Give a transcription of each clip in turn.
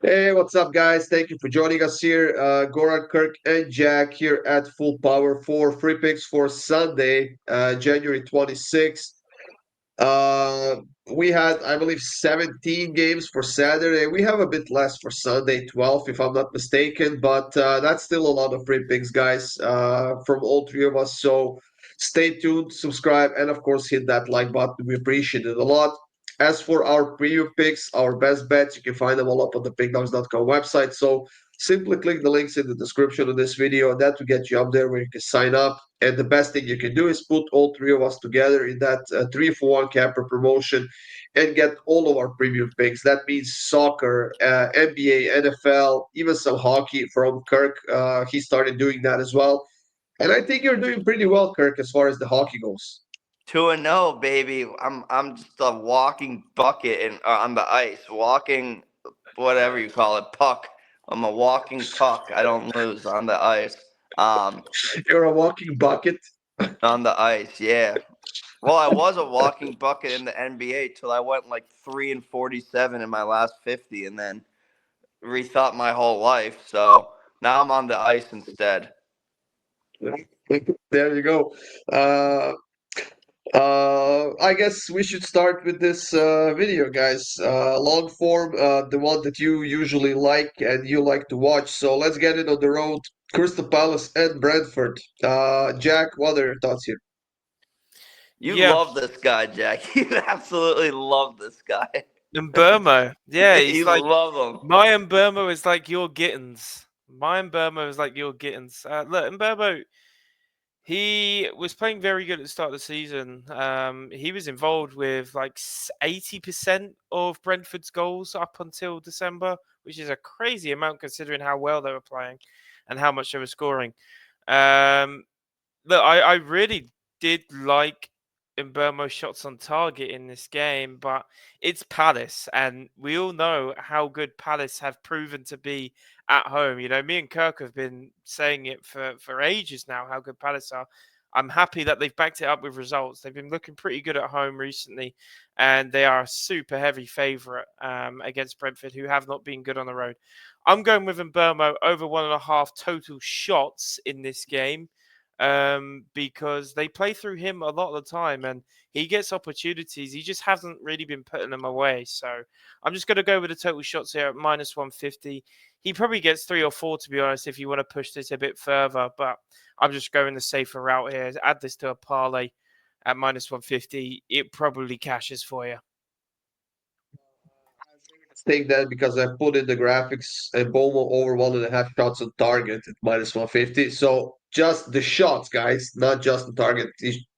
Hey, what's up, guys? Thank you for joining us here. Goran, Kirk, and Jack here at Full Power for free picks for Sunday, January 26th. Uh, we had, I believe, 17 games for Saturday. We have a bit less for Sunday, 12, if I'm not mistaken, but that's still a lot of free picks, guys, from all three of us. So stay tuned, subscribe, and of course, hit that like button. We appreciate it a lot. As for our preview picks, our best bets, you can find them all up on the pickdawgz.com website. So simply click the links in the description of this video, and that will get you up there where you can sign up. And the best thing you can do is put all three of us together in that 3-for-1 capper promotion and get all of our premium picks. That means soccer, NBA, NFL, even some hockey from Kirk. He started doing that as well. And I think you're doing pretty well, Kirk, as far as the hockey goes. 2-0, baby. I'm just a walking bucket on the ice, walking whatever you call it, puck. I'm a walking puck. I don't lose on the ice. Um, You're a walking bucket. on the ice, yeah. Well, I was a walking bucket in the NBA till I went like 3-47 in my last 50, and then rethought my whole life. So now I'm on the ice instead. There you go. I guess we should start with this video, guys. Long form, the one that you usually like and you like to watch. So let's get it on the road. Crystal Palace and Brentford. Jack, what are your thoughts here? You Yeah, love this guy, Jack. You absolutely love this guy. and Burmo. Yeah, he's You like love him. my Burmo is like your Gittins. My Burmo is like your Gittins. Look, Burmo, he was playing very good at the start of the season. He was involved with like 80% of Brentford's goals up until December, which is a crazy amount considering how well they were playing and how much they were scoring. Um, Look, I really did like Mbermo's shots on target in this game, but it's Palace, and we all know how good Palace have proven to be at home. You know, me and Kirk have been saying it for ages now, how good Palace are. I'm happy that they've backed it up with results. They've been looking pretty good at home recently, and they are a super heavy favourite against Brentford, who have not been good on the road. I'm going with Mbermo over 1.5 total shots in this game because they play through him a lot of the time and he gets opportunities. He just hasn't really been putting them away. So I'm just going to go with the total shots here at minus 150. He probably gets 3 or 4, to be honest, if you want to push this a bit further. But I'm just going the safer route here. Add this to a parlay at minus 150. It probably cashes for you. Take that because I put in the graphics and Bomo over 1.5 shots on target at minus 150. So just the shots, guys, not just the target.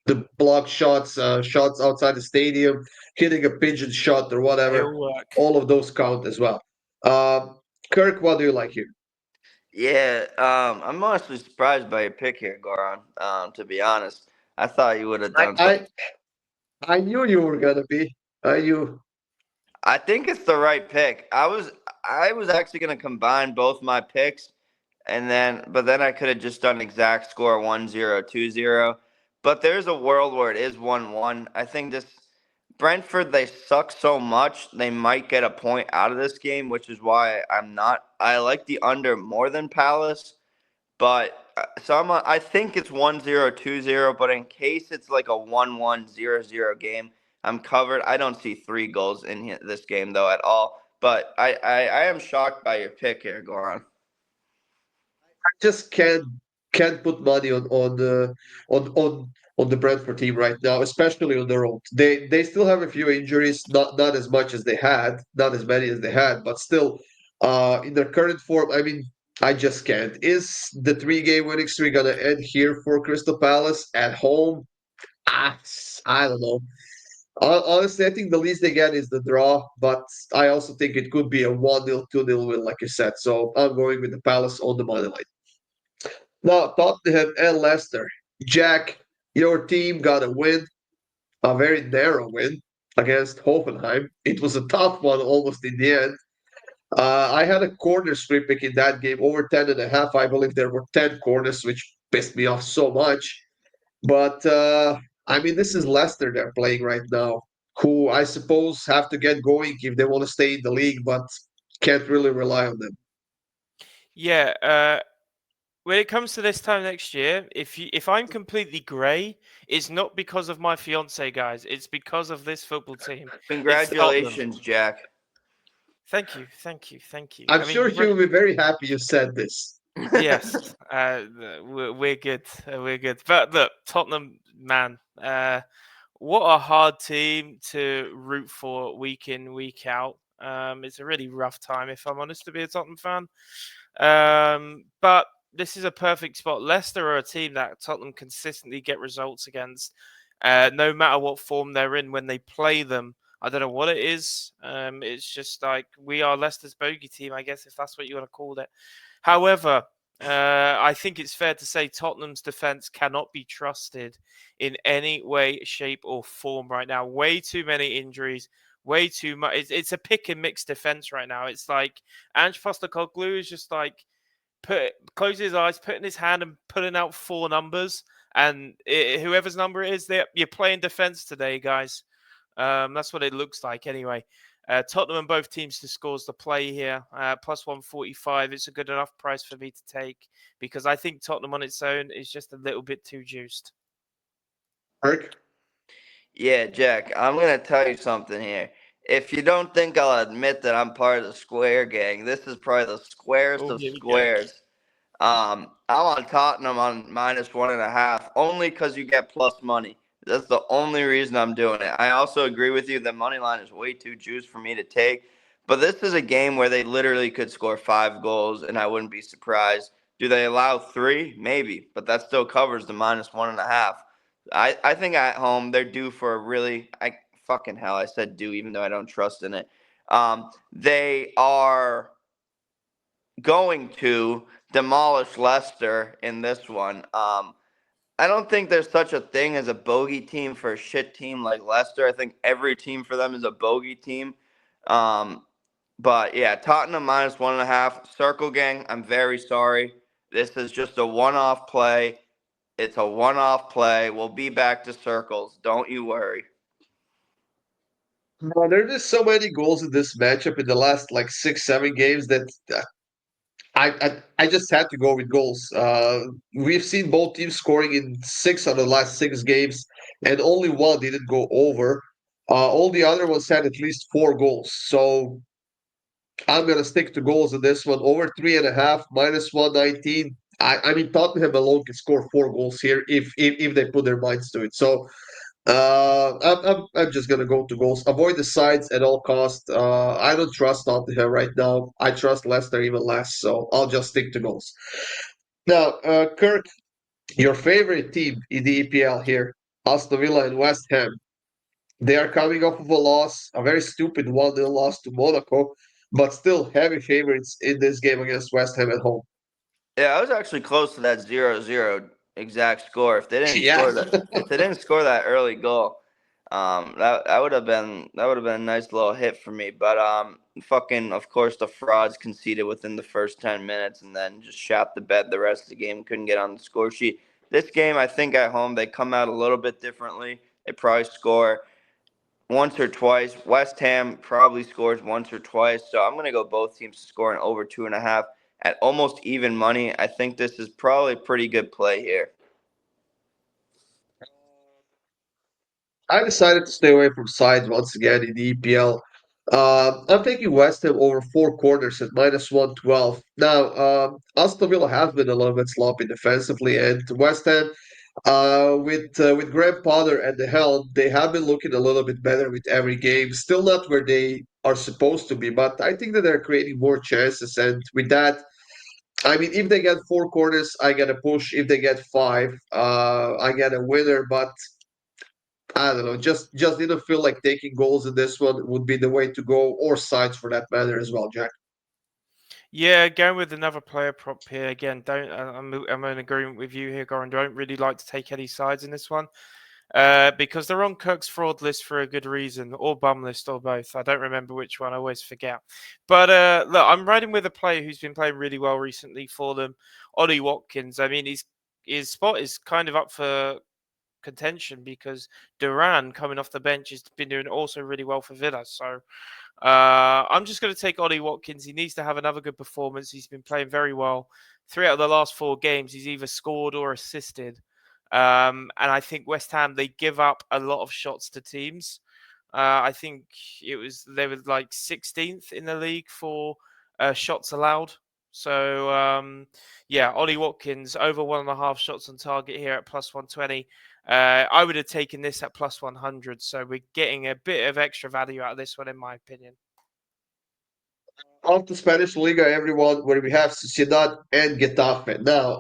The block shots, shots outside the stadium, hitting a pigeon shot or whatever. It'll work. All of those count as well. Kirk, what do you like here? Yeah, I'm honestly surprised by your pick here, Goran. To be honest, I thought you would have I done something. I, I knew you were gonna be. I knew. I think it's the right pick. I was actually going to combine both my picks, but then I could have just done exact score 1-0, 2-0. But there's a world where it is 1-1. I think this Brentford, they suck so much they might get a point out of this game, which is why I'm not. I like the under more than Palace, but I think it's 1-0, 2-0. But in case it's like a 1-1, 0-0 game, I'm covered. I don't see 3 goals in this game though at all. But I am shocked by your pick here, Goran. Just can't put money on the on the Brentford team right now, especially on the road. They still have a few injuries, not as much as they had, not as many as they had, but still, in their current form, I mean, I just can't. Is the 3-game winning streak gonna end here for Crystal Palace at home? Ah, I don't know. Honestly, I think the least they get is the draw, but I also think it could be a 1-0, 2-0 win, like you said. So I'm going with the Palace on the money line. Now, Tottenham and Leicester. Jack, your team got a win, a very narrow win against Hoffenheim. It was a tough one almost in the end. I had a corner free pick in that game, over 10.5. I believe there were 10 corners, which pissed me off so much. But, I mean, this is Leicester they're playing right now, who I suppose have to get going if they want to stay in the league. But can't really rely on them. Yeah, when it comes to this time next year, if I'm completely grey, it's not because of my fiance, guys. It's because of this football team. It's Tottenham. Congratulations, Jack. Thank you, thank you, thank you. I'm I sure mean, he will be very happy you said this. yes, we're good. We're good. But look, Tottenham, man, what a hard team to root for week in, week out. It's a really rough time, if I'm honest, to be a Tottenham fan. But this is a perfect spot. Leicester are a team that Tottenham consistently get results against, no matter what form they're in when they play them. I don't know what it is. It's just like we are Leicester's bogey team, I guess, if that's what you want to call it. However, I think it's fair to say Tottenham's defense cannot be trusted in any way, shape, or form right now. Way too many injuries. Way too much. It's a pick and mix defense right now. It's like Ange Postecoglou is just like closing his eyes, putting his hand and putting out four numbers, and whoever's number it is, you're playing defense today, guys. That's what it looks like anyway. Tottenham and both teams to scores the play here. Plus 145. It's a good enough price for me to take because I think Tottenham on its own is just a little bit too juiced. Mark? Yeah, Jack, I'm going to tell you something here. If you don't think I'll admit that I'm part of the square gang, this is probably the squarest Oh, of here we go. squares. I'm on Tottenham on -1.5, only because you get plus money. That's the only reason I'm doing it. I also agree with you that money line is way too juice for me to take. But this is a game where they literally could score 5 goals, and I wouldn't be surprised. Do they allow 3? Maybe, but that still covers the -1.5. I think at home they're due for a really fucking hell. I said due even though I don't trust in it. They are going to demolish Leicester in this one. I don't think there's such a thing as a bogey team for a shit team like Leicester. I think every team for them is a bogey team. But yeah, Tottenham -1.5. Circle gang, I'm very sorry. This is just a one-off play. It's a one-off play. We'll be back to circles. Don't you worry. Well, there's just so many goals in this matchup in the last like 6, 7 games that I just had to go with goals. We've seen both teams scoring in 6 out of the last 6 games, and only one didn't go over. All the other ones had at least 4 goals. So I'm gonna stick to goals in this one. Over 3.5, -119. I mean Tottenham alone can score 4 goals here if they put their minds to it. So I'm just gonna go to goals. Avoid the sides at all costs. I don't trust Tottenham right now. I trust Leicester even less, so I'll just stick to goals. Now, Kirk, your favorite team in the EPL here, Aston Villa and West Ham. They are coming off of a loss, a very stupid 1-0 loss to Monaco, but still heavy favorites in this game against West Ham at home. Yeah, I was actually close to that 0-0 exact score. If they didn't Yeah. score that early goal, that would have been a nice little hit for me. But fucking of course the frauds conceded within the first 10 minutes and then just shot the bed the rest of the game. Couldn't get on the score sheet. This game, I think at home they come out a little bit differently. They probably score once or twice. West Ham probably scores once or twice. So I'm going to go both teams scoring over 2.5 at almost even money. I think this is probably a pretty good play here. I decided to stay away from sides once again in the EPL. I'm taking West Ham over 4 corners at -112. Now, Aston Villa have been a little bit sloppy defensively, and West Ham, with Graham Potter at the helm, they have been looking a little bit better with every game. Still not where they are supposed to be, but I think that they're creating more chances. And with that, I mean, if they get 4 corners, I get a push. If they get 5, I get a winner. But I don't know. Just didn't feel like taking goals in this one would be the way to go, or sides for that matter as well, Jack. Yeah, going with another player prop here again. Don't I'm in agreement with you here, Goran. Don't really like to take any sides in this one, because they're on Kirk's fraud list for a good reason, or bum list, or both. I don't remember which one. I always forget. But look, I'm riding with a player who's been playing really well recently for them, Ollie Watkins. I mean, his spot is kind of up for contention because Duran coming off the bench has been doing also really well for Villa. So I'm just going to take Ollie Watkins. He needs to have another good performance. He's been playing very well. 3 out of the last 4 games, he's either scored or assisted. And I think West Ham, they give up a lot of shots to teams. I think they were like 16th in the league for shots allowed. So yeah, Ollie Watkins over 1.5 shots on target here at plus 120. I would have taken this at plus 100. So we're getting a bit of extra value out of this one, in my opinion. Off the Spanish Liga, everyone, where we have Sociedad and Getafe. Now,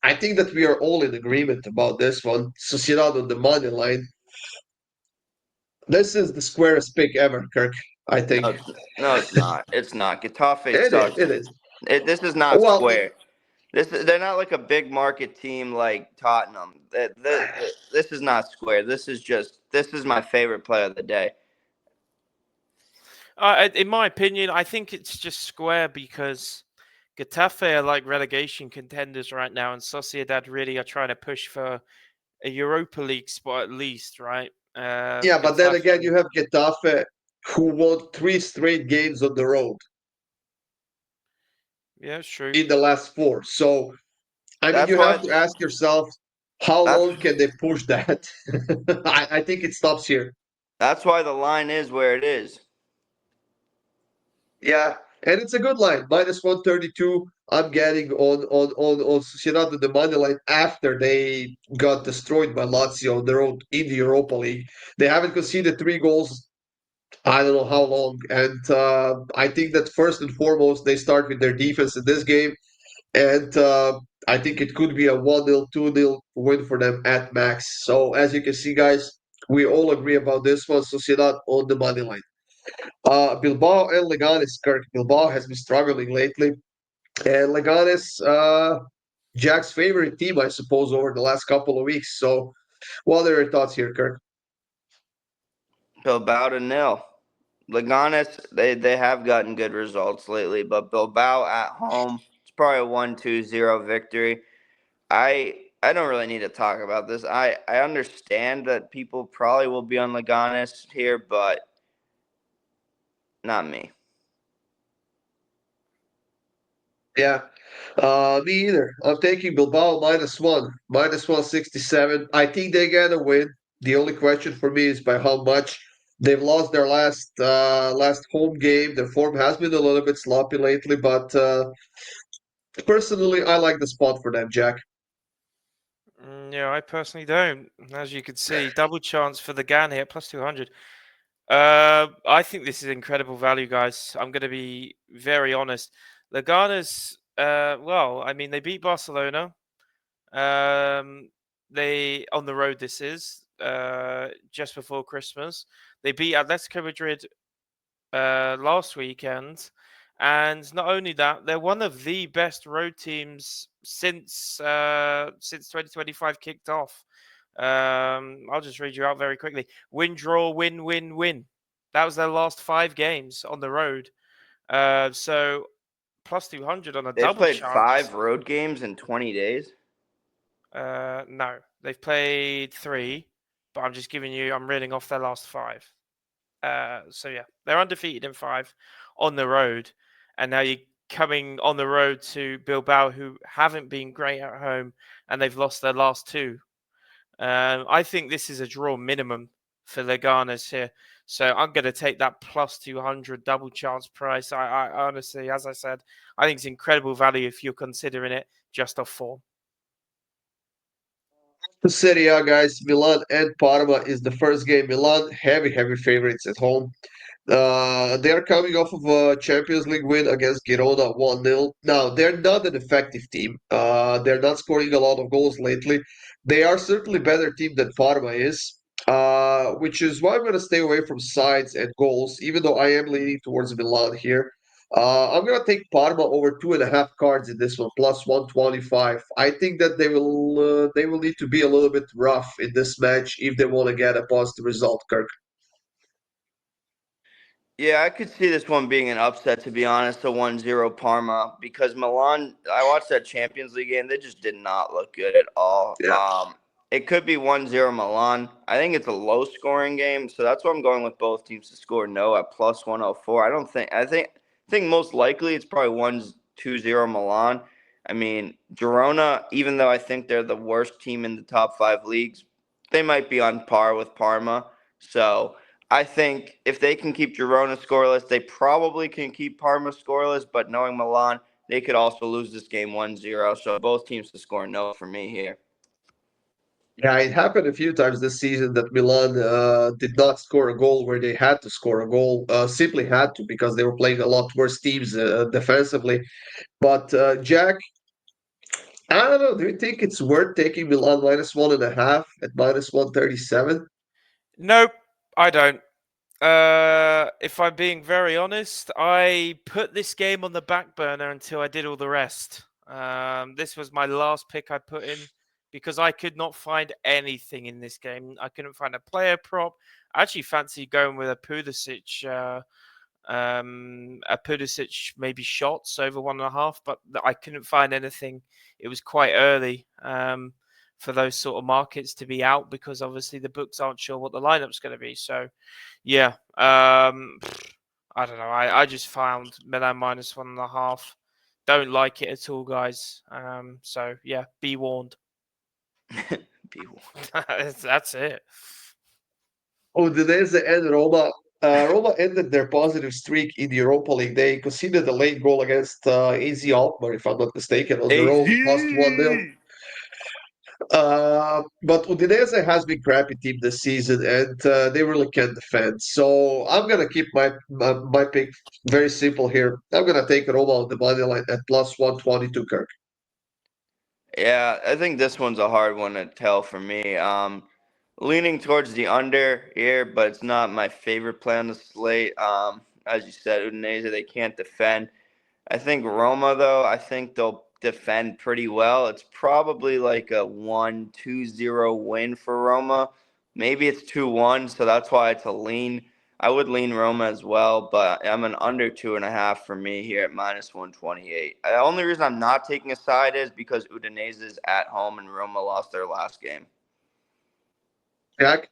I think that we are all in agreement about this one. Sociedad on the money line. This is the squarest pick ever, Kirk. I think No, it's not. It's not. Getafe it is. sucks. It is. This is not Well, square. They're not like a big market team like Tottenham. This is not square. This is my favorite play of the day. In my opinion, I think it's just square because Getafe are like relegation contenders right now, and Sociedad really are trying to push for a Europa League spot at least, right? yeah, but then again, you have Getafe who won 3 straight games on the road. Yeah, it's true. In the last 4. So, I mean, That's you why have to ask yourself, how long can they push that? I think it stops here. That's why the line is where it is. Yeah, and it's a good line. Minus 132. I'm getting on Sociedad on the money line after they got destroyed by Lazio on the road in the Europa League. They haven't conceded 3 goals. I don't know how long. And I think that first and foremost, they start with their defense in this game. And I think it could be a 1-0, 2-0 win for them at max. So as you can see, guys, we all agree about this one. Sociedad on the money line. Bilbao and Leganes, Kirk. Bilbao has been struggling lately. And Leganes, Jack's favorite team, I suppose, over the last couple of weeks. So what are your thoughts here, Kirk? Bilbao to 0. Leganes, they have gotten good results lately, but Bilbao at home, it's probably a 1-2-0 victory. I don't really need to talk about this. I understand that people probably will be on Leganes here, but not me. Yeah, me either. I'm taking Bilbao -1, -167. I think they're gonna win. The only question for me is by how much. They've lost their last home game. Their form has been a little bit sloppy lately, but personally, I like the spot for them, Jack. Yeah, I personally don't. As you can see, double chance for the Gan here, plus 200. I think this is incredible value, guys. I'm going to be very honest. Leganes, well, I mean, they beat Barcelona. They on the road. This is just before Christmas. They beat Atletico Madrid last weekend, and not only that, they're one of the best road teams since 2025 kicked off. I'll just read you out very quickly: win, draw, win, win, win. That was their last 5 games on the road. So plus 200 on a They've double played chance. 5 road games in 20 days. No, they've played 3, but I'm reading off their last 5. So yeah, they're undefeated in 5 on the road, and now you're coming on the road to Bilbao, who haven't been great at home, and they've lost their last 2. I think this is a draw minimum for Leganes here, so I'm going to take that plus 200 double chance price. I honestly, as I said, I think it's incredible value if you're considering it just off form. The Serie A, guys, Milan and Parma is the first game. Milan, heavy favorites at home. They are coming off of a Champions League win against Girona 1-0. Now, they're not an effective team. They're not scoring a lot of goals lately. They are certainly a better team than Parma is, which is why I'm going to stay away from sides and goals, even though I am leaning towards Milan here. I'm going to take Parma over 2.5 cards in this one, plus 125. I think that they will need to be a little bit rough in this match if they want to get a positive result, Kirk. Yeah, I could see this one being an upset, to be honest, a 1-0 Parma, because Milan, I watched that Champions League game. They just did not look good at all. Yeah. it could be 1-0 Milan. I think it's a low scoring game, so that's why I'm going with both teams to score no at plus 104. I think most likely it's probably 1-2-0 Milan. I mean, Girona, even though I think they're the worst team in the top 5 leagues, they might be on par with Parma. So I think if they can keep Girona scoreless, they probably can keep Parma scoreless, but knowing Milan, they could also lose this game 1-0. So both teams to score no for me here. Yeah, it happened a few times this season that Milan did not score a goal where they had to score a goal, simply had to because they were playing a lot worse teams defensively. But Jack, I don't know. Do you think it's worth taking Milan -1.5 at -137? Nope, I don't. If I'm being very honest, I put this game on the back burner until I did all the rest. This was my last pick I put in because I could not find anything in this game. I couldn't find a player prop. I actually fancy going with a Pulisic maybe shots over 1.5, but I couldn't find anything. It was quite early for those sort of markets to be out because obviously the books aren't sure what the lineup's going to be. So, yeah, I don't know. I just found Milan -1.5. Don't like it at all, guys. So yeah, be warned. Be warned. That's it. Udinese and Roma. Roma ended their positive streak in the Europa League. They conceded a late goal against AZ Alkmaar, if I'm not mistaken, on their own, lost 1-0. AZ. But Udinese has been crappy team this season, and they really can't defend. So I'm gonna keep my pick very simple here. I'm gonna take Roma on the money line at +122. Kirk. Yeah, I think this one's a hard one to tell for me. Leaning towards the under here, but it's not my favorite play on the slate. As you said, Udinese, they can't defend. I think Roma, though, I think they'll defend pretty well. It's probably like a 1-2-0 win for Roma. Maybe it's 2-1, so that's why it's a lean. I would lean Roma as well, but I'm an under 2.5 for me here at -128. The only reason I'm not taking a side is because Udinese is at home and Roma lost their last game. Jack?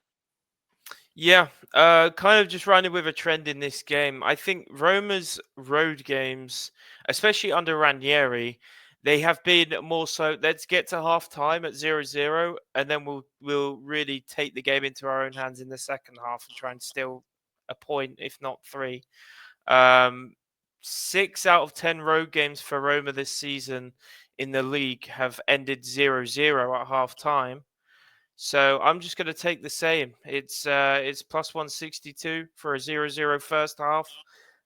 Yeah, kind of just running with a trend in this game. I think Roma's road games, especially under Ranieri, they have been more so. Let's get to half time at 0-0, and then we'll really take the game into our own hands in the second half and try and steal a point, if not 3. 6 out of 10 road games for Roma this season in the league have ended 0-0 at half time. So I'm just going to take the same. It's +162 for a 0-0 first half.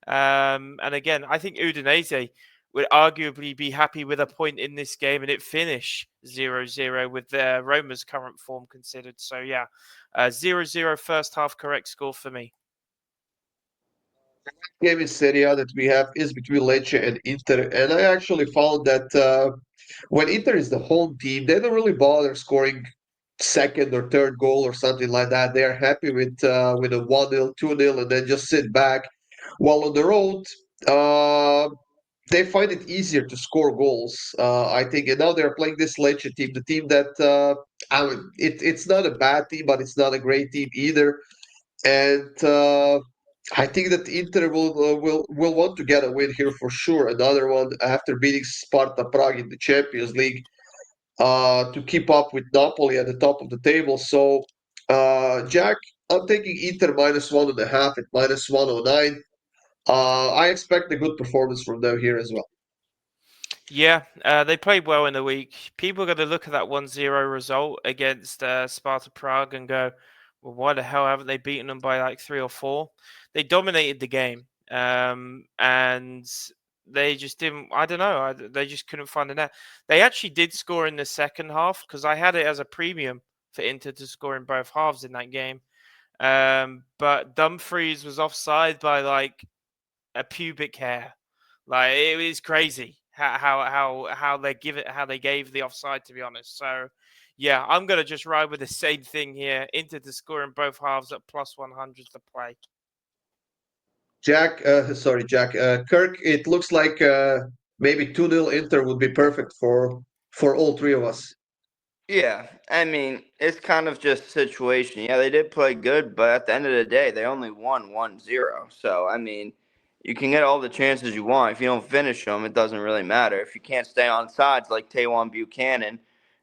And again, I think Udinese would arguably be happy with a point in this game and it finish 0-0 with their Roma's current form considered. So yeah, 0-0 first half correct score for me. Game in Serie A that we have is between Lecce and Inter, and I actually found that when Inter is the home team, they don't really bother scoring second or third goal or something like that. They are happy with a 1-0, 2-0, and then just sit back. While on the road, uh, they find it easier to score goals. I think, and now they're playing this Lecce team, the team that it's not a bad team, but it's not a great team either. And I think that Inter will want to get a win here for sure. Another one after beating Sparta Prague in the Champions League to keep up with Napoli at the top of the table. So, Jack, I'm taking Inter -1.5 at -109. I expect a good performance from them here as well. Yeah, they played well in the week. People are going to look at that 1-0 result against Sparta Prague and go, well, why the hell haven't they beaten them by like 3 or 4? They dominated the game. And they just didn't, I don't know, they just couldn't find a net. They actually did score in the second half because I had it as a premium for Inter to score in both halves in that game. But Dumfries was offside by like a pubic hair. Like it was crazy how they gave the offside, to be honest. So yeah, I'm gonna just ride with the same thing here. Inter to score in both halves at +100 to play. Jack, sorry, Jack. Kirk, it looks like maybe 2-0 Inter would be perfect for all three of us. Yeah, I mean, it's kind of just situation. Yeah, they did play good, but at the end of the day, they only won 1-0. So, I mean, you can get all the chances you want. If you don't finish them, it doesn't really matter. If you can't stay on sides like Taewon Buchanan,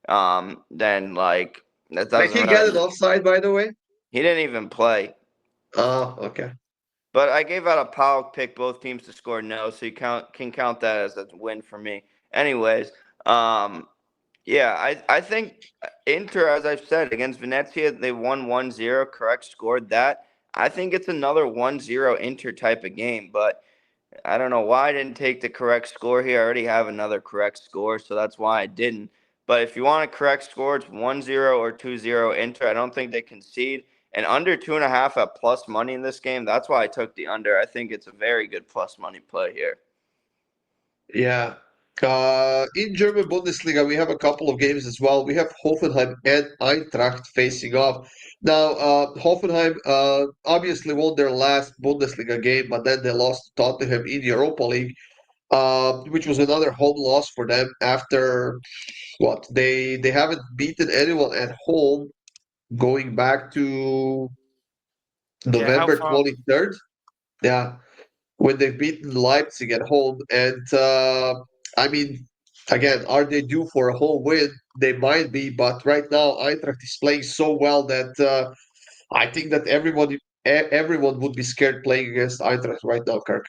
then, like, that Did doesn't he get an really. offside, by the way? He didn't even play. Oh, okay. But I gave out a power pick both teams to score no, so you can count that as a win for me. Anyways, um, yeah, I think Inter, as I've said, against Venezia, they won 1-0, correct, scored that. I think it's another 1-0 Inter type of game, but I don't know why I didn't take the correct score here. I already have another correct score, so that's why I didn't. But if you want a correct score, it's 1-0 or 2-0 Inter. I don't think they concede. And under 2.5 at plus money in this game, that's why I took the under. I think it's a very good plus money play here. Yeah. In German Bundesliga, we have a couple of games as well. We have Hoffenheim and Eintracht facing off. Now, Hoffenheim obviously won their last Bundesliga game, but then they lost to Tottenham in Europa League, which was another home loss for them after what? They haven't beaten anyone at home going back to Yeah, how November far? 23rd. Yeah, when they've beaten Leipzig at home. And I mean, again, are they due for a home win? They might be, but right now Eintracht is playing so well that I think that everyone would be scared playing against Eintracht right now, Kirk.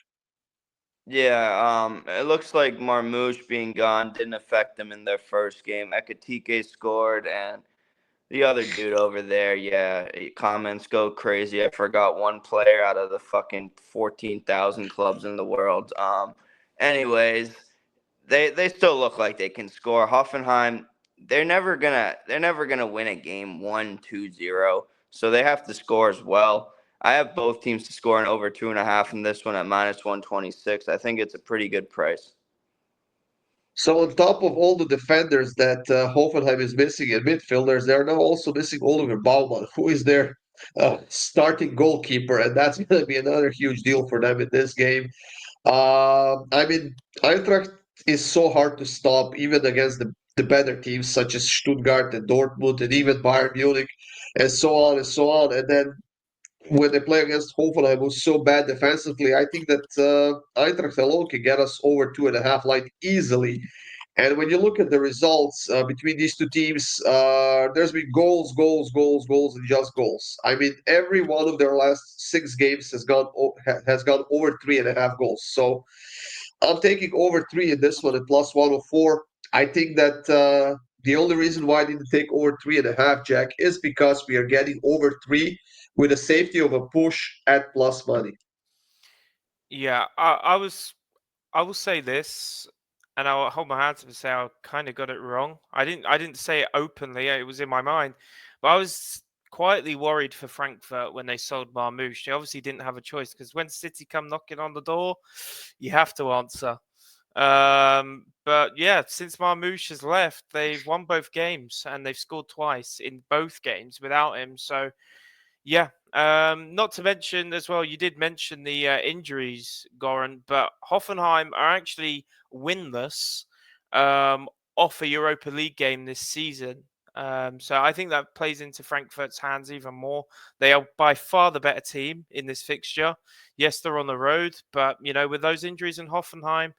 Yeah, it looks like Marmoush being gone didn't affect them in their first game. Ekatike scored, and the other dude over there, yeah, comments go crazy. I forgot one player out of the fucking 14,000 clubs in the world. Anyways, they still look like they can score. Hoffenheim, they're never gonna win a game 1-2-0. So they have to score as well. I have both teams to score in over 2.5 in this one at minus 126. I think it's a pretty good price. So on top of all the defenders that Hoffenheim is missing in midfielders, they're now also missing Oliver Baumann, who is their starting goalkeeper, and that's going to be another huge deal for them in this game. I mean, Eintracht is so hard to stop, even against the better teams such as Stuttgart and Dortmund and even Bayern Munich, and so on and so on. And then when they play against Hoffenheim, who's so bad defensively, I think that Eintracht alone can get us over 2.5 like easily. And when you look at the results between these two teams, there's been goals, goals, goals, goals, and just goals. I mean, every one of their last 6 games has gone over 3.5 goals. So I'm taking over 3 in this one at plus 104. I think that the only reason why I didn't take over 3.5, Jack, is because we are getting over 3 with a safety of a push at plus money. Yeah, I will say this, and I'll hold my hands up and say I kind of got it wrong. I didn't say it openly; it was in my mind, but I was quietly worried for Frankfurt when they sold Marmoush. They obviously didn't have a choice because when City come knocking on the door, you have to answer. But yeah, since Marmoush has left, they've won both games and they've scored twice in both games without him. So yeah. Not to mention as well, you did mention the injuries, Goran, but Hoffenheim are actually winless off a Europa League game this season. So I think that plays into Frankfurt's hands even more. They are by far the better team in this fixture. Yes, they're on the road, but with those injuries in Hoffenheim,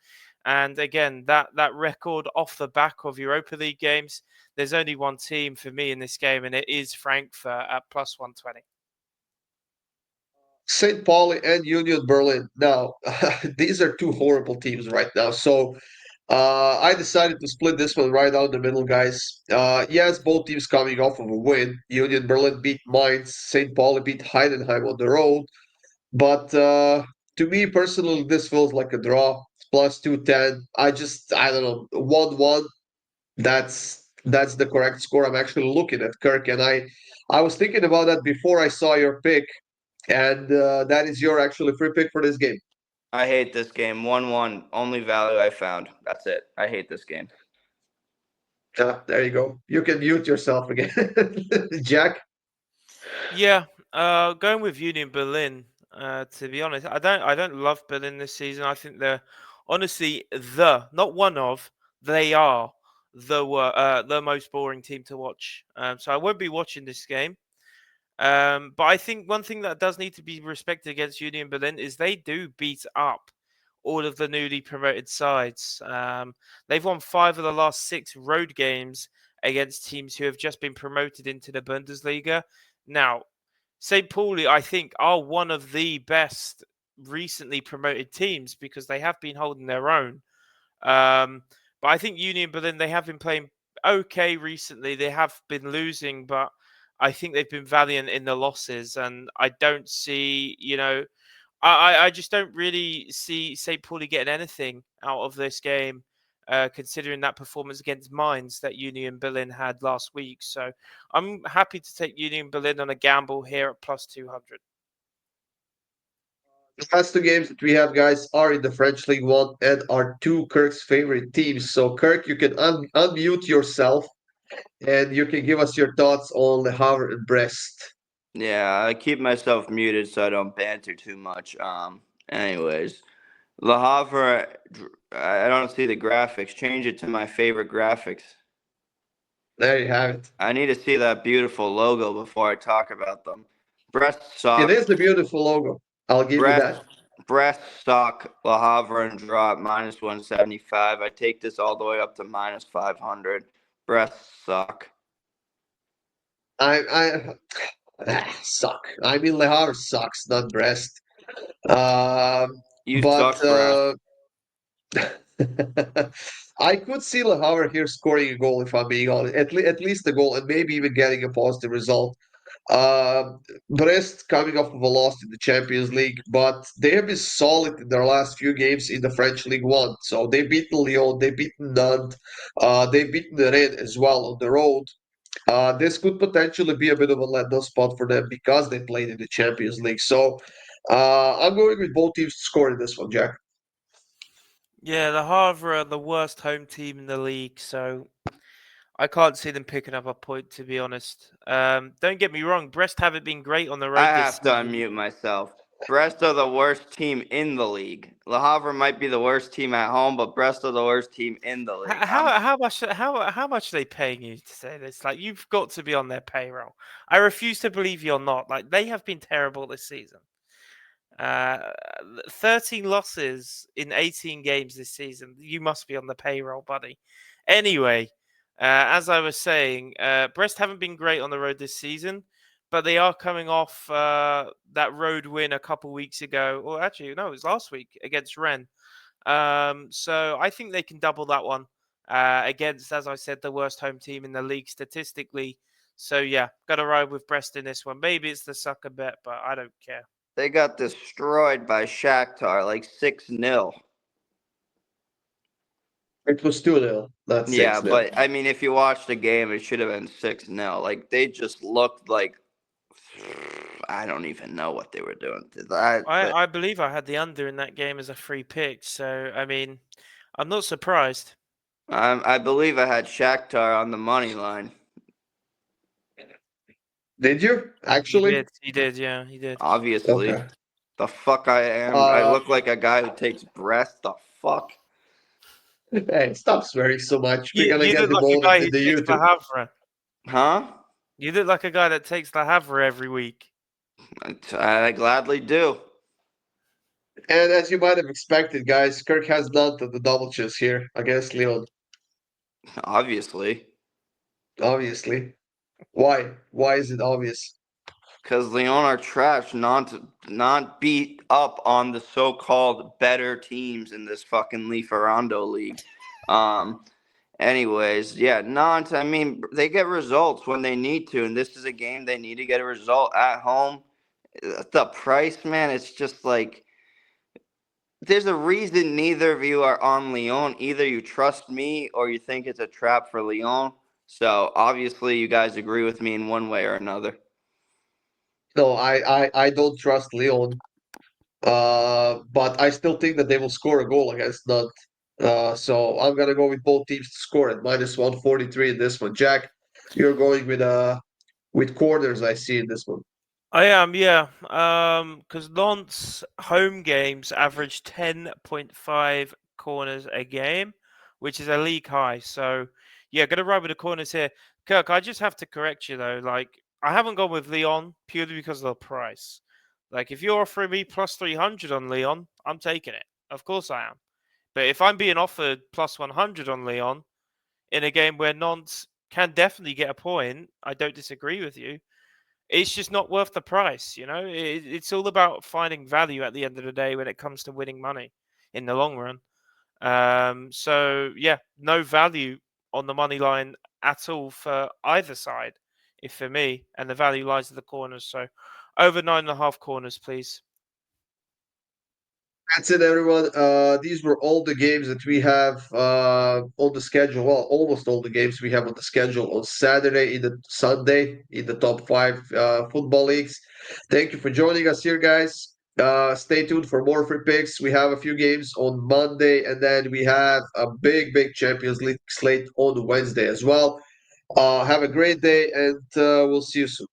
and again that record off the back of Europa League games, there's only one team for me in this game, and it is Frankfurt at plus 120. St. Pauli and Union Berlin. Now, these are two horrible teams right now. So I decided to split this one right down the middle, guys. Yes, both teams coming off of a win. Union Berlin beat Mainz. St. Pauli beat Heidenheim on the road. But to me personally, this feels like a draw. Plus 210. I don't know, 1-1. That's the correct score. I'm actually looking at Kirk, and I was thinking about that before I saw your pick, and that is your actually free pick for this game. I hate this game. 1-1, only value I found. That's it. I hate this game. There you go. You can mute yourself again, Jack. Yeah, going with Union Berlin. To be honest, I don't love Berlin this season. I think they're honestly not one of, they are the most boring team to watch. So I won't be watching this game. But I think one thing that does need to be respected against Union Berlin is they do beat up all of the newly promoted sides. They've won 5 of the last 6 road games against teams who have just been promoted into the Bundesliga. Now, St. Pauli, I think, are one of the best recently promoted teams because they have been holding their own. But I think Union Berlin, they have been playing okay recently. They have been losing, but I think they've been valiant in the losses. And I don't see, I just don't really see St. Pauli getting anything out of this game, considering that performance against Mainz that Union Berlin had last week. So I'm happy to take Union Berlin on a gamble here at plus 200. The last 2 games that we have, guys, are in the French League One and are 2 Kirk's favorite teams. So, Kirk, you can unmute yourself and you can give us your thoughts on Le Havre and Brest. Yeah, I keep myself muted so I don't banter too much. Anyways, Le Havre, I don't see the graphics. Change it to my favorite graphics. There you have it. I need to see that beautiful logo before I talk about them. Brest suck. It is a beautiful logo. I'll give you that. Brest suck. Le Havre and draw at minus 175. I take this all the way up to minus 500. Brest suck. I suck. I mean, Le Havre sucks, not Brest. You But suck, Brest. I could see Le Havre here scoring a goal, if I'm being honest. At least a goal, and maybe even getting a positive result. Brest coming off of a loss in the Champions League, but they have been solid in their last few games in the French League One. So they've beaten Lyon, they've beaten Nantes, they've beaten Rennes as well on the road. This could potentially be a bit of a letdown spot for them because they played in the Champions League. So I'm going with both teams to score in this one, Jack. Yeah, the Havre are the worst home team in the league, so I can't see them picking up a point, to be honest. Don't get me wrong, Brest haven't been great on the road I this have to season. unmute myself. Brest are the worst team in the league. Le Havre might be the worst team at home, but Brest are the worst team in the league. How much are they paying you to say this? Like, you've got to be on their payroll. I refuse to believe you're not. Like, they have been terrible this season. 13 losses in 18 games this season. You must be on the payroll, buddy. Anyway, as I was saying, Brest haven't been great on the road this season, but they are coming off that road win a couple weeks ago. Or actually, no, it was last week against Rennes. So I think they can double that one against, as I said, the worst home team in the league statistically. So yeah, got to ride with Brest in this one. Maybe it's the sucker bet, but I don't care. They got destroyed by Shakhtar, like 6-0. It was 2-0, not 6-0. Yeah, but I mean, if you watch the game, it should have been 6-0. Like, they just looked like, I don't even know what they were doing. I believe I had the under in that game as a free pick. So, I mean, I'm not surprised. I believe I had Shakhtar on the money line. Did you actually? You did, yeah, you did. Obviously. Okay. The fuck I am. I look like a guy who takes Brest. The fuck? Hey, stop swearing so much. We're You gonna get look like a demoted guy in who the takes YouTube. Le Havre. Huh? You look like a guy that takes Le Havre every week. I gladly do. And as you might have expected, guys, Kirk has none of the double chess here against Lyon. Obviously. Obviously. Why? Why is it obvious? Because Lyon are trash, not beat up on the so-called better teams in this fucking Lieferando league. Anyways, yeah, Nantes, I mean, they get results when they need to, and this is a game they need to get a result at home. The price, man, it's just like, there's a reason neither of you are on Lyon. Either you trust me or you think it's a trap for Lyon. So obviously you guys agree with me in one way or another. No, I don't trust Lyon. But I still think that they will score a goal against Nantes. So I'm gonna go with both teams to score at minus 143 in this one. Jack, you're going with corners, I see in this one. I am, yeah. Because Nantes home games average 10.5 corners a game, which is a league high. So yeah, gonna ride with the corners here. Kirk, I just have to correct you though. Like, I haven't gone with Lyon purely because of the price. Like, if you're offering me plus 300 on Lyon, I'm taking it. Of course I am. But if I'm being offered plus 100 on Lyon in a game where Nantes can definitely get a point, I don't disagree with you. It's just not worth the price, you know. It's all about finding value at the end of the day when it comes to winning money in the long run. So yeah, no value on the money line at all for either side, if for me, and the value lies at the corners. So over 9.5 corners, please. That's it, everyone. These were all the games that we have on the schedule. Well, almost all the games we have on the schedule on Saturday, in the Sunday, in the top five football leagues. Thank you for joining us here, guys. Stay tuned for more free picks. We have a few games on Monday, and then we have a big Champions League slate on Wednesday as well. Have a great day, and we'll see you soon.